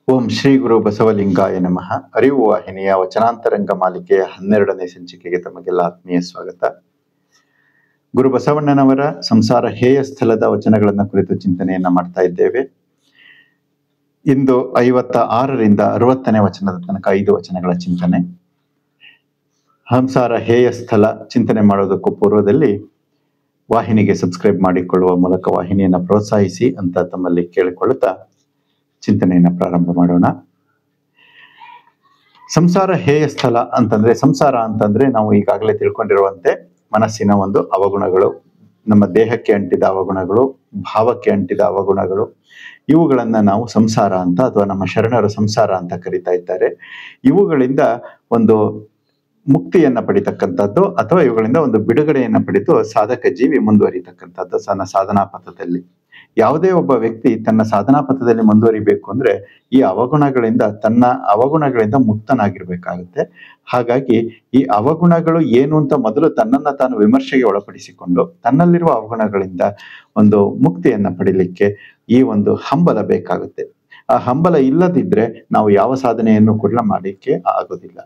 ಓಂ ಶ್ರೀ ಗುರು ಬಸವಲಿಂಗಾಯ ನಮಃ. ಅರಿವು ವಾಹಿನಿಯ ವಚನಾಂತರಂಗ ಮಾಲಿಕೆಯ 12ನೇ ಸಂಚಿಕೆಗೆ ತಮಗೆಲ್ಲ ಆತ್ಮೀಯ ಸ್ವಾಗತ. ಗುರು ಬಸವಣ್ಣನವರ ಸಂಸಾರ ಹೇಯ ಸ್ಥಳದ ವಚನಗಳನ್ನ ಕುರಿತು ಚಿಂತನೆಯನ್ನ ಮಾಡ್ತಾ ಇದ್ದೇವೆ. ಇಂದು 56ರಿಂದ 60ನೇ ವಚನದ ತನಕ 5 ವಚನಗಳ ಚಿಂತನೆ. ಸಂಸಾರ ಹೇಯ ಸ್ಥಳ ಚಿಂತನೆ ಮಾಡೋದಕ್ಕೂ ಪೂರ್ವದಲ್ಲಿ ವಾಹಿನಿಗೆ ಸಬ್ಸ್ಕ್ರೈಬ್ ಮಾಡಿಕೊಳ್ಳುವ ಮೂಲಕ ವಾಹಿನಿಯನ್ನ ಪ್ರೋತ್ಸಾಹಿಸಿ ಅಂತ ತಮ್ಮಲ್ಲಿ ಕೇಳಿಕೊಳ್ಳುತ್ತಾ ಚಿಂತನೆಯನ್ನ ಪ್ರಾರಂಭ ಮಾಡೋಣ. ಸಂಸಾರ ಹೇಯ ಸ್ಥಳ ಅಂತಂದ್ರೆ, ಸಂಸಾರ ಅಂತಂದ್ರೆ ನಾವು ಈಗಾಗಲೇ ತಿಳ್ಕೊಂಡಿರುವಂತೆ ಮನಸ್ಸಿನ ಒಂದು ಅವಗುಣಗಳು, ನಮ್ಮ ದೇಹಕ್ಕೆ ಅಂಟಿದ ಅವಗುಣಗಳು, ಭಾವಕ್ಕೆ ಅಂಟಿದ ಅವಗುಣಗಳು, ಇವುಗಳನ್ನ ನಾವು ಸಂಸಾರ ಅಂತ ಅಥವಾ ನಮ್ಮ ಶರಣರು ಸಂಸಾರ ಅಂತ ಕರಿತಾ ಇದ್ದಾರೆ. ಇವುಗಳಿಂದ ಒಂದು ಮುಕ್ತಿಯನ್ನ ಪಡಿತಕ್ಕಂಥದ್ದು ಅಥವಾ ಇವುಗಳಿಂದ ಒಂದು ಬಿಡುಗಡೆಯನ್ನ ಪಡೆದು ಸಾಧಕ ಜೀವಿ ಮುಂದುವರಿತಕ್ಕಂಥದ್ದು ಸಾಧನಾ ಪಥದಲ್ಲಿ. ಯಾವುದೇ ಒಬ್ಬ ವ್ಯಕ್ತಿ ತನ್ನ ಸಾಧನಾ ಪಥದಲ್ಲಿ ಮುಂದುವರಿಬೇಕು ಅಂದ್ರೆ ಈ ತನ್ನ ಅವಗುಣಗಳಿಂದ ಮುಕ್ತನಾಗಿರ್ಬೇಕಾಗುತ್ತೆ. ಹಾಗಾಗಿ ಈ ಅವಗುಣಗಳು ಏನು ಅಂತ ಮೊದಲು ತನ್ನನ್ನ ತಾನು ವಿಮರ್ಶೆಗೆ ಒಳಪಡಿಸಿಕೊಂಡು ತನ್ನಲ್ಲಿರುವ ಅವಗುಣಗಳಿಂದ ಒಂದು ಮುಕ್ತಿಯನ್ನ ಪಡಿಲಿಕ್ಕೆ ಈ ಒಂದು ಹಂಬಲ ಬೇಕಾಗುತ್ತೆ. ಆ ಹಂಬಲ ಇಲ್ಲದಿದ್ರೆ ನಾವು ಯಾವ ಸಾಧನೆಯನ್ನು ಕೂಡ ಮಾಡಲಿಕ್ಕೆ ಆಗೋದಿಲ್ಲ.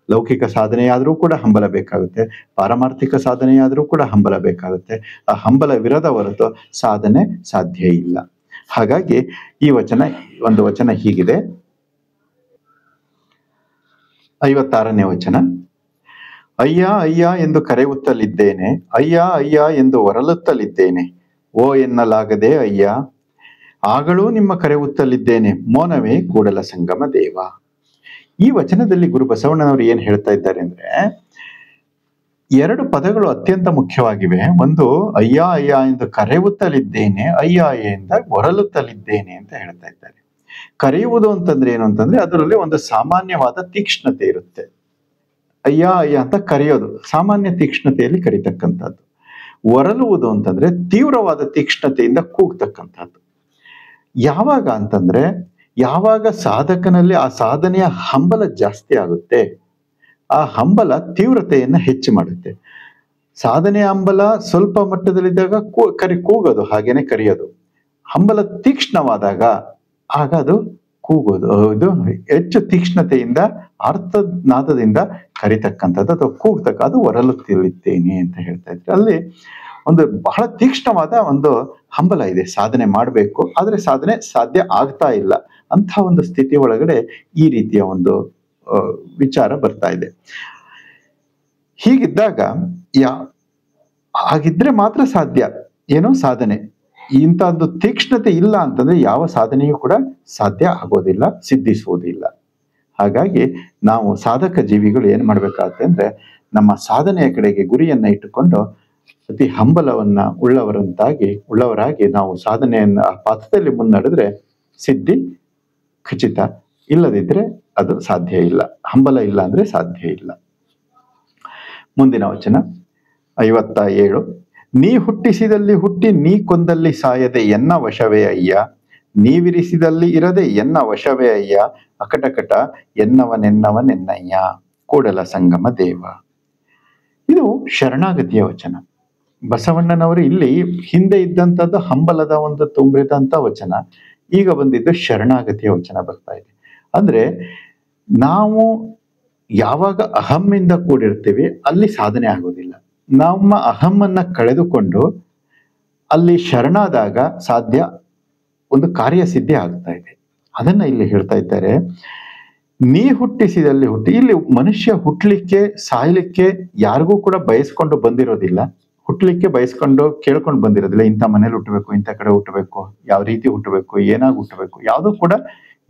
ಲೌಕಿಕ ಸಾಧನೆಯಾದರೂ ಕೂಡ ಹಂಬಲ ಬೇಕಾಗುತ್ತೆ, ಪಾರಮಾರ್ಥಿಕ ಸಾಧನೆಯಾದರೂ ಕೂಡ ಹಂಬಲ ಬೇಕಾಗುತ್ತೆ. ಆ ಹಂಬಲವಿರದ ಹೊರತು ಸಾಧನೆ ಸಾಧ್ಯ ಇಲ್ಲ. ಹಾಗಾಗಿ ಈ ಒಂದು ವಚನ ಹೀಗಿದೆ. 56ನೇ ವಚನ. ಅಯ್ಯ ಅಯ್ಯ ಎಂದು ಕರೆಯುತ್ತಲಿದ್ದೇನೆ, ಅಯ್ಯ ಅಯ್ಯ ಎಂದು ಹೊರಲುತ್ತಲಿದ್ದೇನೆ, ಓ ಎನ್ನಲಾಗದೆ ಅಯ್ಯ, ಆಗಳೂ ನಿಮ್ಮ ಕರೆಯುತ್ತಲಿದ್ದೇನೆ, ಮೌನವೇ ಕೂಡಲ ಸಂಗಮ ದೇವ. ಈ ವಚನದಲ್ಲಿ ಗುರು ಬಸವಣ್ಣನವರು ಏನ್ ಹೇಳ್ತಾ ಇದ್ದಾರೆ ಅಂದ್ರೆ, 2 ಪದಗಳು ಅತ್ಯಂತ ಮುಖ್ಯವಾಗಿವೆ. ಒಂದು ಅಯ್ಯ ಅಯ್ಯ ಎಂದು ಕರೆಯುತ್ತಲಿದ್ದೇನೆ, ಅಯ್ಯ ಅಯ್ಯ ಎಂದ ಹೊರಲುತ್ತಲಿದ್ದೇನೆ ಅಂತ ಹೇಳ್ತಾ ಇದ್ದಾರೆ. ಕರೆಯುವುದು ಅಂತಂದ್ರೆ ಏನು ಅಂತಂದ್ರೆ ಅದರಲ್ಲಿ ಒಂದು ಸಾಮಾನ್ಯವಾದ ತೀಕ್ಷ್ಣತೆ ಇರುತ್ತೆ. ಅಯ್ಯ ಅಯ್ಯ ಅಂತ ಕರೆಯೋದು ಸಾಮಾನ್ಯ ತೀಕ್ಷ್ಣತೆಯಲ್ಲಿ ಕರೀತಕ್ಕಂಥದ್ದು. ಹೊರಲುವುದು ಅಂತಂದ್ರೆ ತೀವ್ರವಾದ ತೀಕ್ಷ್ಣತೆಯಿಂದ ಕೂಗ್ತಕ್ಕಂಥದ್ದು. ಯಾವಾಗ ಅಂತಂದ್ರೆ ಯಾವಾಗ ಸಾಧಕನಲ್ಲಿ ಆ ಸಾಧನೆಯ ಹಂಬಲ ಜಾಸ್ತಿ ಆಗುತ್ತೆ, ಆ ಹಂಬಲ ತೀವ್ರತೆಯನ್ನ ಹೆಚ್ಚು ಮಾಡುತ್ತೆ. ಸಾಧನೆಯ ಹಂಬಲ ಸ್ವಲ್ಪ ಮಟ್ಟದಲ್ಲಿದ್ದಾಗ ಕೂಗೋದು, ಹಾಗೇನೆ ಕರೆಯೋದು. ಹಂಬಲ ತೀಕ್ಷ್ಣವಾದಾಗ ಆಗ ಅದು ಕೂಗೋದು, ಇದು ಹೆಚ್ಚು ತೀಕ್ಷ್ಣತೆಯಿಂದ ಅರ್ಥನಾದದಿಂದ ಕರಿತಕ್ಕಂಥದ್ದು ಅಥವಾ ಕೂಗ್ತಕ್ಕ, ಅದು ಹೊರಲುತ್ತಿದ್ದೇನೆ ಅಂತ ಹೇಳ್ತಾ ಇದ್ರೆ ಅಲ್ಲಿ ಒಂದು ಬಹಳ ತೀಕ್ಷ್ಣವಾದ ಒಂದು ಹಂಬಲ ಇದೆ. ಸಾಧನೆ ಮಾಡಬೇಕು, ಆದ್ರೆ ಸಾಧನೆ ಸಾಧ್ಯ ಆಗ್ತಾ ಇಲ್ಲ ಅಂತ ಒಂದು ಸ್ಥಿತಿ ಒಳಗಡೆ ಈ ರೀತಿಯ ಒಂದು ವಿಚಾರ ಬರ್ತಾ ಇದೆ. ಹೀಗಿದ್ದಾಗ ಹಾಗಿದ್ರೆ ಮಾತ್ರ ಸಾಧ್ಯ ಏನೋ ಸಾಧನೆ. ಇಂಥ ಒಂದು ತೀಕ್ಷ್ಣತೆ ಇಲ್ಲ ಅಂತಂದ್ರೆ ಯಾವ ಸಾಧನೆಯೂ ಕೂಡ ಸಾಧ್ಯ ಆಗೋದಿಲ್ಲ, ಸಿದ್ಧಿಸುವುದಿಲ್ಲ. ಹಾಗಾಗಿ ನಾವು ಸಾಧಕ ಜೀವಿಗಳು ಏನ್ ಮಾಡ್ಬೇಕಾಗತ್ತೆ ಅಂದ್ರೆ ನಮ್ಮ ಸಾಧನೆಯ ಕಡೆಗೆ ಗುರಿಯನ್ನ ಇಟ್ಟುಕೊಂಡು ಅತಿ ಹಂಬಲವನ್ನ ಉಳ್ಳವರಾಗಿ ನಾವು ಸಾಧನೆಯನ್ನ ಪಾತ್ರದಲ್ಲಿ ಮುನ್ನಡೆದ್ರೆ ಸಿದ್ಧಿ ಖಚಿತ. ಇಲ್ಲದಿದ್ರೆ ಅದು ಸಾಧ್ಯ ಇಲ್ಲ. ಹಂಬಲ ಇಲ್ಲ ಅಂದ್ರೆ ಸಾಧ್ಯ ಇಲ್ಲ. ಮುಂದಿನ ವಚನ 57. ನೀ ಹುಟ್ಟಿಸಿದಲ್ಲಿ ಹುಟ್ಟಿ ನೀ ಕೊಂದಲ್ಲಿ ಸಾಯದೆ ಎನ್ನ ವಶವೇ ಅಯ್ಯ, ನೀವಿರಿಸಿದಲ್ಲಿ ಇರದೆ ಎನ್ನ ವಶವೇ ಅಯ್ಯ, ಅಕಟಕಟ ಎನ್ನವನೆನ್ನವನೆನ್ನಯ್ಯ, ಕೂಡಲ ಸಂಗಮ ದೇವ. ಇದು ಶರಣಾಗತಿಯ ವಚನ. ಬಸವಣ್ಣನವರು ಇಲ್ಲಿ ಹಿಂದೆ ಇದ್ದಂಥದ್ದು ಹಂಬಲದ ಒಂದು ತುಂಬಿದಂತ ವಚನ, ಈಗ ಬಂದಿದ್ದು ಶರಣಾಗತಿಯ ವಚನ ಬರ್ತಾ ಇದೆ. ಅಂದ್ರೆ ನಾವು ಯಾವಾಗ ಅಹಮ್ಮಿಂದ ಕೂಡಿರ್ತೀವಿ ಅಲ್ಲಿ ಸಾಧನೆ ಆಗೋದಿಲ್ಲ. ನಮ್ಮ ಅಹಮ್ಮನ್ನ ಕಳೆದುಕೊಂಡು ಅಲ್ಲಿ ಶರಣಾದಾಗ ಸಾಧ್ಯ, ಒಂದು ಕಾರ್ಯಸಿದ್ಧಿ ಆಗ್ತಾ ಇದೆ. ಅದನ್ನ ಇಲ್ಲಿ ಹೇಳ್ತಾ ಇದ್ದಾರೆ. ನೀ ಹುಟ್ಟಿಸಿದಲ್ಲಿ ಹುಟ್ಟಿ, ಇಲ್ಲಿ ಮನುಷ್ಯ ಹುಟ್ಟಲಿಕ್ಕೆ ಸಾಯ್ಲಿಕ್ಕೆ ಯಾರಿಗೂ ಕೂಡ ಬಯಸ್ಕೊಂಡು ಬಂದಿರೋದಿಲ್ಲ, ಹುಟ್ಟಲಿಕ್ಕೆ ಬಯಸ್ಕೊಂಡು ಕೇಳ್ಕೊಂಡು ಬಂದಿರೋದಿಲ್ಲ. ಇಂಥ ಮನೇಲಿ ಹುಟ್ಟಬೇಕು, ಇಂಥ ಕಡೆ ಹುಟ್ಟಬೇಕು, ಯಾವ ರೀತಿ ಹುಟ್ಟಬೇಕು, ಏನಾಗಿ ಹುಟ್ಟಬೇಕು, ಯಾವುದೂ ಕೂಡ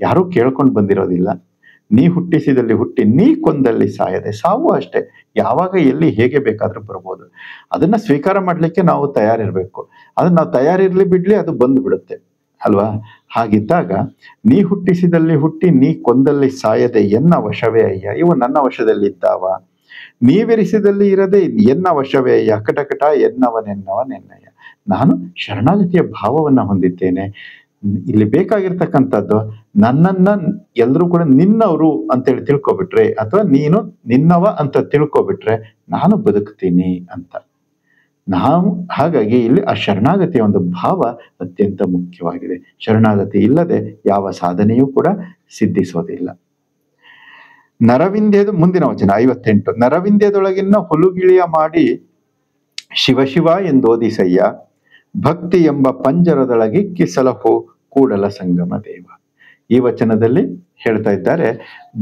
ಯಾರೂ ಕೇಳ್ಕೊಂಡು ಬಂದಿರೋದಿಲ್ಲ. ನೀ ಹುಟ್ಟಿಸಿದಲ್ಲಿ ಹುಟ್ಟಿ ನೀ ಕೊಂದಲ್ಲಿ ಸಾಯದೆ. ಸಾವು ಅಷ್ಟೇ, ಯಾವಾಗ ಎಲ್ಲಿ ಹೇಗೆ ಬೇಕಾದ್ರೂ ಬರ್ಬೋದು. ಅದನ್ನ ಸ್ವೀಕಾರ ಮಾಡ್ಲಿಕ್ಕೆ ನಾವು ತಯಾರಿರ್ಬೇಕು. ಅದನ್ನ ನಾವು ತಯಾರಿರ್ಲಿ ಬಿಡ್ಲಿ ಅದು ಬಂದು ಬಿಡುತ್ತೆ ಅಲ್ವಾ. ಹಾಗಿದ್ದಾಗ ನೀ ಹುಟ್ಟಿಸಿದಲ್ಲಿ ಹುಟ್ಟಿ ನೀ ಕೊಂದಲ್ಲಿ ಸಾಯದೆ ಎನ್ನ ವಶವೇ ಅಯ್ಯ, ಇವು ನನ್ನ ವಶದಲ್ಲಿದ್ದಾವ, ನೀವಿರಿಸಿದಲ್ಲಿ ಇರದೆ ಎನ್ನ ವಶವೇ ಅಯ್ಯ, ಅಕಟಕಟ ಎನ್ನವನೆನ್ನವನೆನ್ನಯ್ಯ. ನಾನು ಶರಣಾಗತಿಯ ಭಾವವನ್ನ ಹೊಂದಿದ್ದೇನೆ. ಇಲ್ಲಿ ಬೇಕಾಗಿರ್ತಕ್ಕಂಥದ್ದು ನನ್ನನ್ನ ಎಲ್ಲರೂ ಕೂಡ ನಿನ್ನವರು ಅಂತೇಳಿ ತಿಳ್ಕೊಬಿಟ್ರೆ ಅಥವಾ ನೀನು ನಿನ್ನವ ಅಂತ ತಿಳ್ಕೊಬಿಟ್ರೆ ನಾನು ಬದುಕ್ತೀನಿ ಅಂತ. ನಾವು ಹಾಗಾಗಿ ಇಲ್ಲಿ ಆ ಶರಣಾಗತಿಯ ಒಂದು ಭಾವ ಅತ್ಯಂತ ಮುಖ್ಯವಾಗಿದೆ. ಶರಣಾಗತಿ ಇಲ್ಲದೆ ಯಾವ ಸಾಧನೆಯೂ ಕೂಡ ಸಿದ್ಧಿಸೋದಿಲ್ಲ. ನರವಿಂದ್ಯದ ಮುಂದಿನ ವಚನ 58. ನರವಿಂದ್ಯದೊಳಗಿನ ಹುಲುಗಿಳಿಯ ಮಾಡಿ ಶಿವ ಶಿವ ಎಂದೋದಿಸಯ್ಯ, ಭಕ್ತಿ ಎಂಬ ಪಂಜರದೊಳಗಿಕ್ಕಿ ಸಲಹು ಕೂಡಲ ಸಂಗಮ ದೇವ. ಈ ವಚನದಲ್ಲಿ ಹೇಳ್ತಾ ಇದ್ದಾರೆ,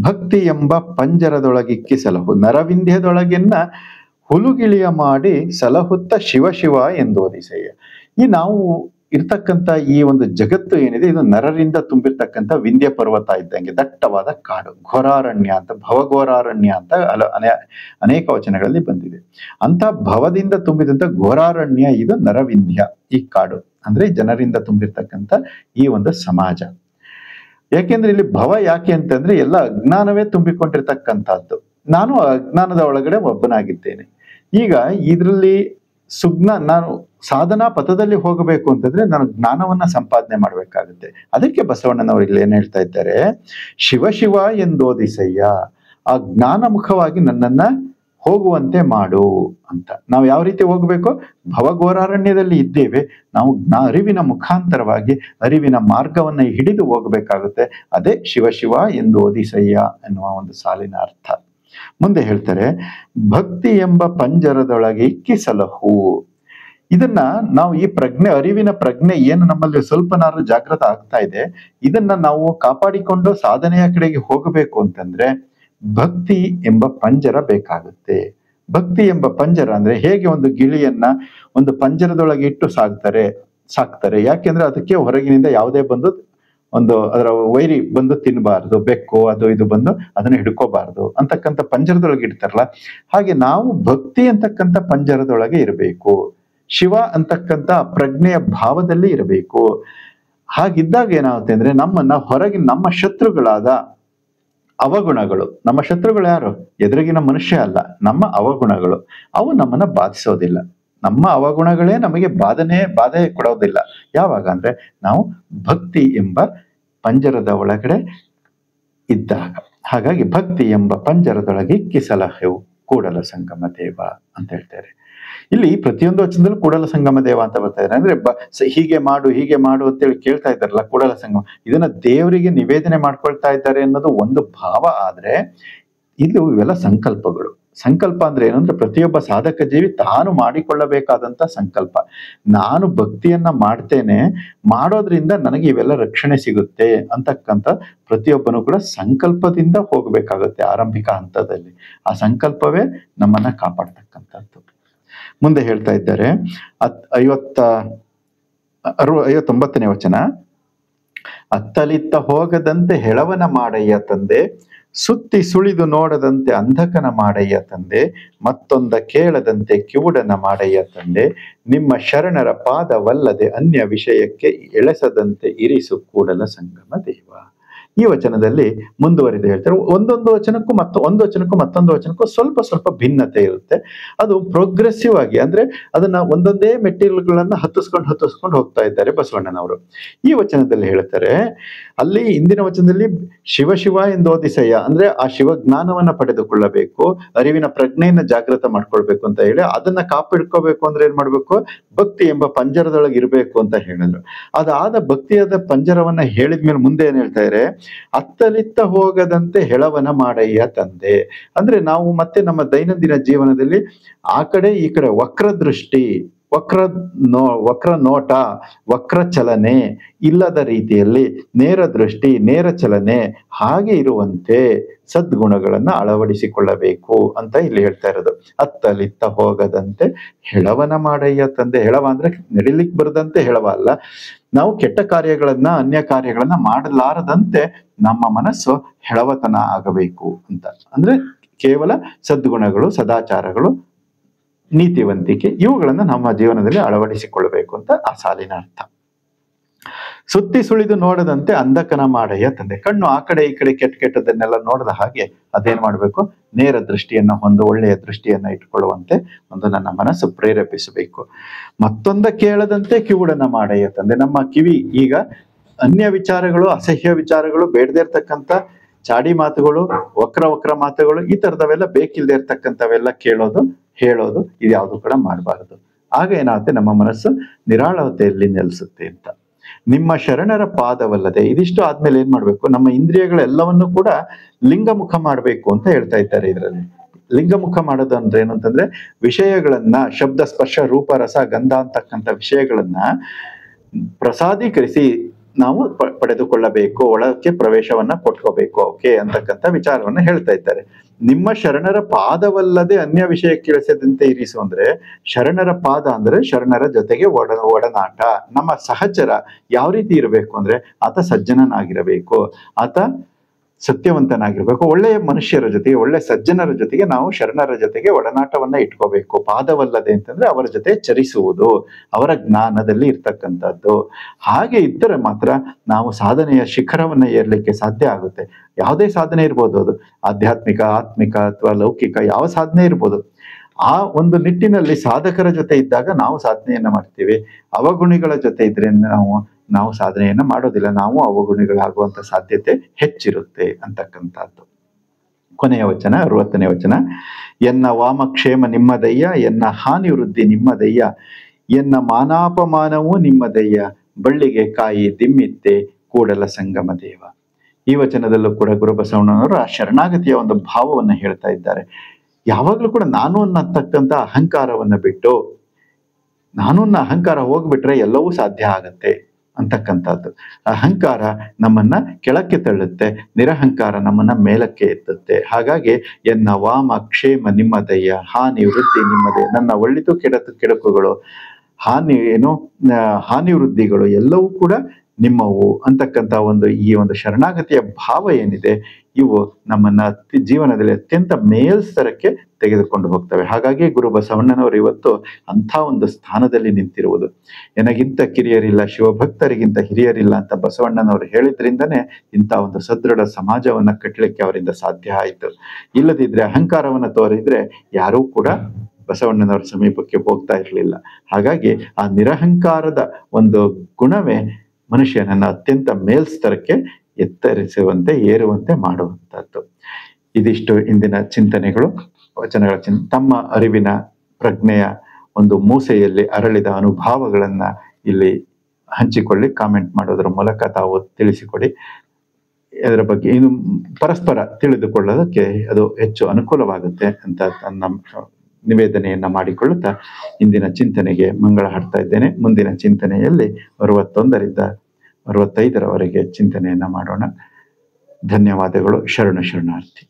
ಭಕ್ತಿ ಎಂಬ ಪಂಜರದೊಳಗಿಕ್ಕಿ ಸಲಹು, ನರವಿಂದ್ಯದೊಳಗಿನ ಹುಲುಗಿಳಿಯ ಮಾಡಿ ಸಲಹುತ್ತ ಶಿವ ಶಿವ ಎಂದೋದಿಸಯ್ಯ. ಈ ನಾವು ಇರ್ತಕ್ಕಂಥ ಈ ಒಂದು ಜಗತ್ತು ಏನಿದೆ, ಇದು ನರರಿಂದ ತುಂಬಿರ್ತಕ್ಕಂಥ ವಿಂಧ್ಯ ಪರ್ವತ ಇದ್ದಂಗೆ ದಟ್ಟವಾದ ಕಾಡು, ಘೋರಾರಣ್ಯ ಅಂತ, ಭವಘೋರಾರಣ್ಯ ಅಂತ ಅನೇಕ ವಚನಗಳಲ್ಲಿ ಬಂದಿದೆ. ಅಂತ ಭವದಿಂದ ತುಂಬಿದಂತ ಘೋರಾರಣ್ಯ ಇದು ನರವಿಂಧ್ಯ, ಈ ಕಾಡು ಅಂದ್ರೆ ಜನರಿಂದ ತುಂಬಿರ್ತಕ್ಕಂಥ ಈ ಒಂದು ಸಮಾಜ. ಯಾಕೆಂದ್ರೆ ಇಲ್ಲಿ ಭವ ಯಾಕೆ ಅಂತಂದ್ರೆ ಎಲ್ಲ ಅಜ್ಞಾನವೇ ತುಂಬಿಕೊಂಡಿರ್ತಕ್ಕಂಥದ್ದು. ನಾನು ಅಜ್ಞಾನದ ಒಳಗಡೆ ಒಬ್ಬನಾಗಿದ್ದೇನೆ. ಈಗ ಇದರಲ್ಲಿ ನಾನು ಸಾಧನಾ ಪಥದಲ್ಲಿ ಹೋಗಬೇಕು ಅಂತಂದ್ರೆ ನಾನು ಜ್ಞಾನವನ್ನ ಸಂಪಾದನೆ ಮಾಡ್ಬೇಕಾಗುತ್ತೆ. ಅದಕ್ಕೆ ಬಸವಣ್ಣನವರು ಇಲ್ಲಿ ಏನ್ ಹೇಳ್ತಾ ಇದ್ದಾರೆ, ಶಿವ ಶಿವ ಎಂದೋದಿಸಯ್ಯ, ಆ ಜ್ಞಾನ ಮುಖವಾಗಿ ನನ್ನನ್ನ ಹೋಗುವಂತೆ ಮಾಡು ಅಂತ. ನಾವು ಯಾವ ರೀತಿ ಹೋಗ್ಬೇಕು? ಭವಘೋರಾರಣ್ಯದಲ್ಲಿ ಇದ್ದೇವೆ, ನಾವು ಅರಿವಿನ ಮುಖಾಂತರವಾಗಿ ಅರಿವಿನ ಮಾರ್ಗವನ್ನ ಹಿಡಿದು ಹೋಗ್ಬೇಕಾಗುತ್ತೆ. ಅದೇ ಶಿವ ಶಿವ ಎಂದು ಓದಿಸಯ್ಯ ಎನ್ನುವ ಒಂದು ಸಾಲಿನ ಅರ್ಥ. ಮುಂದೆ ಹೇಳ್ತಾರೆ, ಭಕ್ತಿ ಎಂಬ ಪಂಜರದೊಳಗೆ ಇಕ್ಕಿ ಸಲಹು. ಇದನ್ನ ನಾವು ಈ ಪ್ರಜ್ಞೆ, ಅರಿವಿನ ಪ್ರಜ್ಞೆ ಏನು ನಮ್ಮಲ್ಲಿ ಸ್ವಲ್ಪನಾರು ಜಾಗೃತ ಆಗ್ತಾ ಇದೆ, ಇದನ್ನ ನಾವು ಕಾಪಾಡಿಕೊಂಡು ಸಾಧನೆಯ ಕಡೆಗೆ ಹೋಗಬೇಕು ಅಂತಂದ್ರೆ ಭಕ್ತಿ ಎಂಬ ಪಂಜರ ಬೇಕಾಗುತ್ತೆ. ಭಕ್ತಿ ಎಂಬ ಪಂಜರ ಅಂದ್ರೆ ಹೇಗೆ ಒಂದು ಗಿಳಿಯನ್ನ ಒಂದು ಪಂಜರದೊಳಗೆ ಇಟ್ಟು ಸಾಕ್ತಾರೆ. ಯಾಕೆಂದ್ರೆ ಅದಕ್ಕೆ ಹೊರಗಿನಿಂದ ಯಾವುದೇ ಬಂದು ಒಂದು ಅದರ ವೈರಿ ಬಂದು ತಿನ್ನಬಾರ್ದು, ಬೆಕ್ಕು ಅದು ಇದು ಬಂದು ಅದನ್ನ ಹಿಡ್ಕೋಬಾರ್ದು ಅಂತಕ್ಕಂಥ ಪಂಜರದೊಳಗೆ ಇಡ್ತಾರಲ್ಲ, ಹಾಗೆ ನಾವು ಭಕ್ತಿ ಅಂತಕ್ಕಂಥ ಪಂಜರದೊಳಗೆ ಇರಬೇಕು. ಶಿವ ಅಂತಕ್ಕಂಥ ಪ್ರಜ್ಞೆಯ ಭಾವದಲ್ಲಿ ಇರಬೇಕು. ಹಾಗಿದ್ದಾಗ ಏನಾಗುತ್ತೆ ಅಂದ್ರೆ ನಮ್ಮನ್ನ ಹೊರಗಿನ ನಮ್ಮ ಶತ್ರುಗಳಾದ ಅವಗುಣಗಳು, ನಮ್ಮ ಶತ್ರುಗಳು ಯಾರು? ಎದುರಿಗಿನ ಮನುಷ್ಯ ಅಲ್ಲ, ನಮ್ಮ ಅವಗುಣಗಳು, ಅವು ನಮ್ಮನ್ನ ಬಾಧಿಸೋದಿಲ್ಲ. ನಮ್ಮ ಅವಗುಣಗಳೇ ನಮಗೆ ಬಾಧೆ ಕೊಡೋದಿಲ್ಲ. ಯಾವಾಗ ಅಂದ್ರೆ ನಾವು ಭಕ್ತಿ ಎಂಬ ಪಂಜರದ ಒಳಗಡೆ ಇದ್ದಾಗ. ಹಾಗಾಗಿ ಭಕ್ತಿ ಎಂಬ ಪಂಜರದೊಳಗೆ ಇಕ್ಕಿ ಸಲಹು ಕೂಡಲ ಸಂಗಮ ದೇವ ಅಂತ ಹೇಳ್ತಾರೆ. ಇಲ್ಲಿ ಪ್ರತಿಯೊಂದು ವಚನದಲ್ಲೂ ಕೂಡಲ ಸಂಗಮ ದೇವ ಅಂತ ಬರ್ತಾ ಇದ್ದಾರೆ. ಅಂದ್ರೆ ಹೀಗೆ ಮಾಡು ಅಂತೇಳಿ ಕೇಳ್ತಾ ಇದ್ದಾರಲ್ಲ, ಕೂಡಲ ಸಂಗಮ, ಇದನ್ನ ದೇವರಿಗೆ ನಿವೇದನೆ ಮಾಡ್ಕೊಳ್ತಾ ಇದ್ದಾರೆ ಅನ್ನೋದು ಒಂದು ಭಾವ. ಆದ್ರೆ ಇದು ಇವೆಲ್ಲ ಸಂಕಲ್ಪಗಳು. ಸಂಕಲ್ಪ ಅಂದ್ರೆ ಏನಂದ್ರೆ ಪ್ರತಿಯೊಬ್ಬ ಸಾಧಕ ಜೀವಿ ತಾನು ಮಾಡಿಕೊಳ್ಳಬೇಕಾದಂತ ಸಂಕಲ್ಪ. ನಾನು ಭಕ್ತಿಯನ್ನ ಮಾಡ್ತೇನೆ, ಮಾಡೋದ್ರಿಂದ ನನಗೆ ಇವೆಲ್ಲ ರಕ್ಷಣೆ ಸಿಗುತ್ತೆ ಅಂತಕ್ಕಂಥ ಪ್ರತಿಯೊಬ್ಬನು ಕೂಡ ಸಂಕಲ್ಪದಿಂದ ಹೋಗ್ಬೇಕಾಗುತ್ತೆ ಆರಂಭಿಕ ಹಂತದಲ್ಲಿ. ಆ ಸಂಕಲ್ಪವೇ ನಮ್ಮನ್ನ ಕಾಪಾಡ್ತಕ್ಕಂಥದ್ದು. ಮುಂದೆ ಹೇಳ್ತಾ ಇದ್ದಾರೆ 59ನೇ ವಚನ, ಅತ್ತಲಿತ್ತ ಹೋಗದಂತೆ ಹೆಳವನ ಮಾಡಯ್ಯ ತಂದೆ, ಸುತ್ತಿ ಸುಳಿದು ನೋಡದಂತೆ ಅಂಧಕನ ಮಾಡಯ್ಯ ತಂದೆ, ಮತ್ತೊಂದ ಕೇಳದಂತೆ ಕಿವುಡನ ಮಾಡಯ್ಯ ತಂದೆ, ನಿಮ್ಮ ಶರಣರ ಪಾದವಲ್ಲದೆ ಅನ್ಯ ವಿಷಯಕ್ಕೆ ಎಳೆಸದಂತೆ ಇರಿಸು ಕೂಡಲ ಸಂಗಮ ದೇವ. ಈ ವಚನದಲ್ಲಿ ಮುಂದುವರಿದು ಹೇಳ್ತಾರೆ, ಒಂದೊಂದು ವಚನಕ್ಕೂ ಮತ್ತೊಂದು ವಚನಕ್ಕೂ ಸ್ವಲ್ಪ ಭಿನ್ನತೆ ಇರುತ್ತೆ. ಅದು ಪ್ರೋಗ್ರೆಸಿವ್ ಆಗಿ, ಅಂದ್ರೆ ಅದನ್ನ ಒಂದೊಂದೇ ಮೆಟೀರಿಯಲ್ಗಳನ್ನ ಹತ್ತಿಸ್ಕೊಂಡು ಹೋಗ್ತಾ ಇದ್ದಾರೆ ಬಸವಣ್ಣನವರು. ಈ ವಚನದಲ್ಲಿ ಹೇಳ್ತಾರೆ, ಅಲ್ಲಿ ಹಿಂದಿನ ವಚನದಲ್ಲಿ ಶಿವ ಶಿವ ಎಂದೋದಿಸಯ್ಯ ಅಂದ್ರೆ ಆ ಶಿವ ಜ್ಞಾನವನ್ನ ಪಡೆದುಕೊಳ್ಳಬೇಕು, ಅರಿವಿನ ಪ್ರಜ್ಞೆಯನ್ನ ಜಾಗೃತ ಮಾಡ್ಕೊಳ್ಬೇಕು ಅಂತ ಹೇಳಿ, ಅದನ್ನ ಕಾಪಿಡ್ಕೋಬೇಕು ಅಂದ್ರೆ ಏನ್ ಮಾಡ್ಬೇಕು? ಭಕ್ತಿ ಎಂಬ ಪಂಜರದೊಳಗೆ ಇರ್ಬೇಕು ಅಂತ ಹೇಳಿದ್ರು. ಅದಾದ ಭಕ್ತಿಯಾದ ಪಂಜರವನ್ನ ಹೇಳಿದ್ಮೇಲೆ ಮುಂದೆ ಏನ್ ಹೇಳ್ತಾರೆ, ಅತ್ತಲಿತ್ತ ಹೋಗದಂತೆ ಹೆಳವನ ಮಾಡಯ್ಯ ತಂದೆ. ಅಂದ್ರೆ ನಾವು ಮತ್ತೆ ನಮ್ಮ ದೈನಂದಿನ ಜೀವನದಲ್ಲಿ ಆ ಕಡೆ ಈ ಕಡೆ ವಕ್ರ ದೃಷ್ಟಿ, ವಕ್ರ ನೋಟ, ವಕ್ರ ಚಲನೆ ಇಲ್ಲದ ರೀತಿಯಲ್ಲಿ ನೇರ ದೃಷ್ಟಿ, ನೇರ ಚಲನೆ ಹಾಗೆ ಇರುವಂತೆ ಸದ್ಗುಣಗಳನ್ನ ಅಳವಡಿಸಿಕೊಳ್ಳಬೇಕು ಅಂತ ಇಲ್ಲಿ ಹೇಳ್ತಾ ಇರೋದು. ಅತ್ತಲಿತ್ತ ಹೋಗದಂತೆ ಹೆಳವನ ಮಾಡಯ್ಯ ತಂದೆ. ಹೆಳವ ಅಂದ್ರೆ ನಡಿಲಿಕ್ಕೆ ಬರದಂತೆ ಹೆಳವ ಅಲ್ಲ, ನಾವು ಕೆಟ್ಟ ಕಾರ್ಯಗಳನ್ನ ಅನ್ಯ ಕಾರ್ಯಗಳನ್ನ ಮಾಡಲಾರದಂತೆ ನಮ್ಮ ಮನಸ್ಸು ಹೆಳವತನ ಆಗಬೇಕು ಅಂತ. ಅಂದ್ರೆ ಕೇವಲ ಸದ್ಗುಣಗಳು, ಸದಾಚಾರಗಳು, ನೀತಿವಂತಿಕೆ ಇವುಗಳನ್ನ ನಮ್ಮ ಜೀವನದಲ್ಲಿ ಅಳವಡಿಸಿಕೊಳ್ಳಬೇಕು ಅಂತ ಆ ಸಾಲಿನ ಅರ್ಥ. ಸುತ್ತಿ ಸುಳಿದು ನೋಡದಂತೆ ಅಂಧಕನ ಮಾಡಯ್ಯ ತಂದೆ. ಕಣ್ಣು ಆ ಕಡೆ ಈ ಕಡೆ ಕೆಟ್ಟದನ್ನೆಲ್ಲ ನೋಡದ ಹಾಗೆ ಅದೇನ್ ಮಾಡ್ಬೇಕು? ನೇರ ದೃಷ್ಟಿಯನ್ನ ಒಳ್ಳೆಯ ದೃಷ್ಟಿಯನ್ನ ಇಟ್ಕೊಳ್ಳುವಂತೆ ಒಂದು ನನ್ನ ಮನಸ್ಸು ಪ್ರೇರೇಪಿಸಬೇಕು. ಮತ್ತೊಂದ ಕೇಳದಂತೆ ಕಿವುಡನ ಮಾಡಯ್ಯ ತಂದೆ. ನಮ್ಮ ಕಿವಿ ಈಗ ಅನ್ಯ ವಿಚಾರಗಳು, ಅಸಹ್ಯ ವಿಚಾರಗಳು, ಬೇಡದೇ ಇರ್ತಕ್ಕಂಥ ಚಾಡಿ ಮಾತುಗಳು, ವಕ್ರ ಮಾತುಗಳು, ಈ ತರದವೆಲ್ಲ ಬೇಕಿಲ್ದೇ ಇರ್ತಕ್ಕಂಥವೆಲ್ಲ ಕೇಳೋದು, ಹೇಳೋದು, ಇದ್ಯಾವುದು ಕೂಡ ಮಾಡಬಾರದು. ಆಗ ಏನಾಗುತ್ತೆ, ನಮ್ಮ ಮನಸ್ಸು ನಿರಾಳತೆಯಲ್ಲಿ ನೆಲೆಸುತ್ತೆ ಅಂತ. ನಿಮ್ಮ ಶರಣರ ಪಾದವಲ್ಲದೆ, ಇದಿಷ್ಟು ಆದ್ಮೇಲೆ ಏನ್ ಮಾಡ್ಬೇಕು, ನಮ್ಮ ಇಂದ್ರಿಯಗಳೆಲ್ಲವನ್ನು ಕೂಡ ಲಿಂಗಮುಖ ಮಾಡ್ಬೇಕು ಅಂತ ಹೇಳ್ತಾ ಇದ್ದಾರೆ ಇದರಲ್ಲಿ. ಲಿಂಗಮುಖ ಮಾಡೋದು ಅಂದ್ರೆ ಏನಂತಂದ್ರೆ, ವಿಷಯಗಳನ್ನ, ಶಬ್ದ ಸ್ಪರ್ಶ ರೂಪ ರಸ ಗಂಧ ಅಂತಕ್ಕಂಥ ವಿಷಯಗಳನ್ನ ಪ್ರಸಾದೀಕರಿಸಿ ನಾವು ಪಡೆದುಕೊಳ್ಳಬೇಕು, ಒಳಕ್ಕೆ ಪ್ರವೇಶವನ್ನ ಕೊಟ್ಕೋಬೇಕು ಓಕೆ ಅಂತಕ್ಕಂಥ ವಿಚಾರವನ್ನ ಹೇಳ್ತಾ ಇದ್ದಾರೆ. ನಿಮ್ಮ ಶರಣರ ಪಾದವಲ್ಲದೆ ಅನ್ಯ ವಿಷಯಕ್ಕೆ ಇಳಿಸದಂತೆ ಇರಿಸು ಅಂದ್ರೆ, ಶರಣರ ಪಾದ ಅಂದ್ರೆ ಶರಣರ ಜೊತೆಗೆ ಒಡನಾಟ. ನಮ್ಮ ಸಹಚರ ಯಾವ ರೀತಿ ಇರಬೇಕು ಅಂದ್ರೆ, ಆತ ಸಜ್ಜನನಾಗಿರಬೇಕು, ಆತ ಸತ್ಯವಂತನಾಗಿರ್ಬೇಕು, ಒಳ್ಳೆಯ ಮನುಷ್ಯರ ಜೊತೆಗೆ, ಒಳ್ಳೆ ಸಜ್ಜನರ ಜೊತೆಗೆ ನಾವು ಶರಣರ ಜೊತೆಗೆ ಒಡನಾಟವನ್ನ ಇಟ್ಕೋಬೇಕು. ಪಾದವಲ್ಲದೆ ಅಂತಂದ್ರೆ ಅವರ ಜೊತೆ ಚರಿಸುವುದು, ಅವರ ಜ್ಞಾನದಲ್ಲಿ ಇರ್ತಕ್ಕಂಥದ್ದು. ಹಾಗೆ ಇದ್ದರೆ ಮಾತ್ರ ನಾವು ಸಾಧನೆಯ ಶಿಖರವನ್ನ ಏರ್ಲಿಕ್ಕೆ ಸಾಧ್ಯ ಆಗುತ್ತೆ. ಯಾವುದೇ ಸಾಧನೆ ಇರ್ಬೋದು, ಅದು ಆಧ್ಯಾತ್ಮಿಕ, ಆತ್ಮಿಕ ಅಥವಾ ಲೌಕಿಕ ಯಾವ ಸಾಧನೆ ಇರ್ಬೋದು. ಆ ಒಂದು ನಿಟ್ಟಿನಲ್ಲಿ ಸಾಧಕರ ಜೊತೆ ಇದ್ದಾಗ ನಾವು ಸಾಧನೆಯನ್ನ ಮಾಡ್ತೀವಿ. ಅವಗುಣಿಗಳ ಜೊತೆ ಇದ್ರೆ ನಾವು ಸಾಧನೆಯನ್ನ ಮಾಡೋದಿಲ್ಲ, ನಾವು ಅವಗುಣಿಗಳಾಗುವಂತ ಸಾಧ್ಯತೆ ಹೆಚ್ಚಿರುತ್ತೆ ಅಂತಕ್ಕಂಥದ್ದು. ಕೊನೆಯ ವಚನ 60ನೇ ವಚನ. ಎನ್ನ ವಾಮಕ್ಷೇಮ ನಿಮ್ಮದಯ್ಯ, ಎನ್ನ ಹಾನಿ ವೃದ್ಧಿ ನಿಮ್ಮದಯ್ಯ, ಎನ್ನ ಮಾನಾಪಮಾನವೂ ನಿಮ್ಮದಯ್ಯ, ಬಳ್ಳಿಗೆ ಕಾಯಿ ದಿಮ್ಮಿತ್ತೆ ಕೂಡಲ ಸಂಗಮ ದೇವ. ಈ ವಚನದಲ್ಲೂ ಕೂಡ ಗುರುಬಸವಣ್ಣನವರು ಆ ಶರಣಾಗತಿಯ ಒಂದು ಭಾವವನ್ನು ಹೇಳ್ತಾ ಇದ್ದಾರೆ. ಯಾವಾಗ್ಲೂ ಕೂಡ ನಾನು ಅನ್ನತಕ್ಕಂಥ ಅಹಂಕಾರವನ್ನ ಬಿಟ್ಟು, ನಾನು ಅನ್ನೋ ಅಹಂಕಾರ ಹೋಗ್ಬಿಟ್ರೆ ಎಲ್ಲವೂ ಸಾಧ್ಯ ಆಗತ್ತೆ ಅಂತಕ್ಕಂಥದ್ದು. ಅಹಂಕಾರ ನಮ್ಮನ್ನ ಕೆಳಕ್ಕೆ ತಳ್ಳುತ್ತೆ, ನಿರಹಂಕಾರ ನಮ್ಮನ್ನ ಮೇಲಕ್ಕೆ ಎತ್ತುತ್ತೆ. ಹಾಗಾಗಿ ಎನ್ನ ವಾಮ ಕ್ಷೇಮ ನಿಮ್ಮದಯ್ಯ, ಹಾನಿ ವೃದ್ಧಿ ನಿಮ್ಮದಯ್ಯ, ನನ್ನ ಒಳಿತು ಕೆಡಕುಗಳು, ಹಾನಿ ವೃದ್ಧಿಗಳು ಎಲ್ಲವೂ ಕೂಡ ನಿಮ್ಮವು ಅಂತಕ್ಕಂಥ ಈ ಒಂದು ಶರಣಾಗತಿಯ ಭಾವ ಏನಿದೆ, ಇವು ನಮ್ಮನ್ನ ಜೀವನದಲ್ಲಿ ಅತ್ಯಂತ ಮೇಲ್ಸ್ತರಕ್ಕೆ ತೆಗೆದುಕೊಂಡು ಹೋಗ್ತವೆ. ಹಾಗಾಗಿ ಗುರು ಬಸವಣ್ಣನವರು ಇವತ್ತು ಅಂಥ ಒಂದು ಸ್ಥಾನದಲ್ಲಿ ನಿಂತಿರುವುದು. ನನಗಿಂತ ಕಿರಿಯರಿಲ್ಲ, ಶಿವಭಕ್ತರಿಗಿಂತ ಹಿರಿಯರಿಲ್ಲ ಅಂತ ಬಸವಣ್ಣನವರು ಹೇಳಿದ್ರಿಂದನೇ ಇಂಥ ಒಂದು ಸದೃಢ ಸಮಾಜವನ್ನ ಕಟ್ಟಲಿಕ್ಕೆ ಅವರಿಂದ ಸಾಧ್ಯ ಆಯಿತು. ಇಲ್ಲದಿದ್ರೆ, ಅಹಂಕಾರವನ್ನ ತೋರಿದ್ರೆ ಯಾರೂ ಕೂಡ ಬಸವಣ್ಣನವರ ಸಮೀಪಕ್ಕೆ ಹೋಗ್ತಾ ಇರಲಿಲ್ಲ. ಹಾಗಾಗಿ ಆ ನಿರಹಂಕಾರದ ಒಂದು ಗುಣವೇ ಮನುಷ್ಯನನ್ನ ಅತ್ಯಂತ ಮೇಲ್ಸ್ತರಕ್ಕೆ ಎತ್ತರಿಸುವಂತೆ, ಏರುವಂತೆ ಮಾಡುವಂತಹದ್ದು. ಇದಿಷ್ಟು ಇಂದಿನ ಚಿಂತನೆಗಳು, ವಚನಗಳ ತಮ್ಮ ಅರಿವಿನ ಪ್ರಜ್ಞೆಯ ಒಂದು ಮೂಸೆಯಲ್ಲಿ ಅರಳಿದ ಅನುಭವಗಳನ್ನ ಇಲ್ಲಿ ಹಂಚಿಕೊಳ್ಳಿ. ಕಾಮೆಂಟ್ ಮಾಡೋದ್ರ ಮೂಲಕ ತಾವು ತಿಳಿಸಿಕೊಡಿ. ಅದರ ಬಗ್ಗೆ ಇನ್ನು ಪರಸ್ಪರ ತಿಳಿದುಕೊಳ್ಳೋದಕ್ಕೆ ಅದು ಹೆಚ್ಚು ಅನುಕೂಲವಾಗುತ್ತೆ ಅಂತ ನನ್ನ ನಿವೇದನೆಯನ್ನ ಮಾಡಿಕೊಳ್ಳುತ್ತಾ ಇಂದಿನ ಚಿಂತನೆಗೆ ಮಂಗಳ ಹಾಡ್ತಾ ಇದ್ದೇನೆ. ಮುಂದಿನ ಚಿಂತನೆಯಲ್ಲಿ 61ರಿಂದ 65ರವರೆಗೆ ಚಿಂತನೆಯನ್ನ ಮಾಡೋಣ. ಧನ್ಯವಾದಗಳು. ಶರಣಾರ್ಥಿ.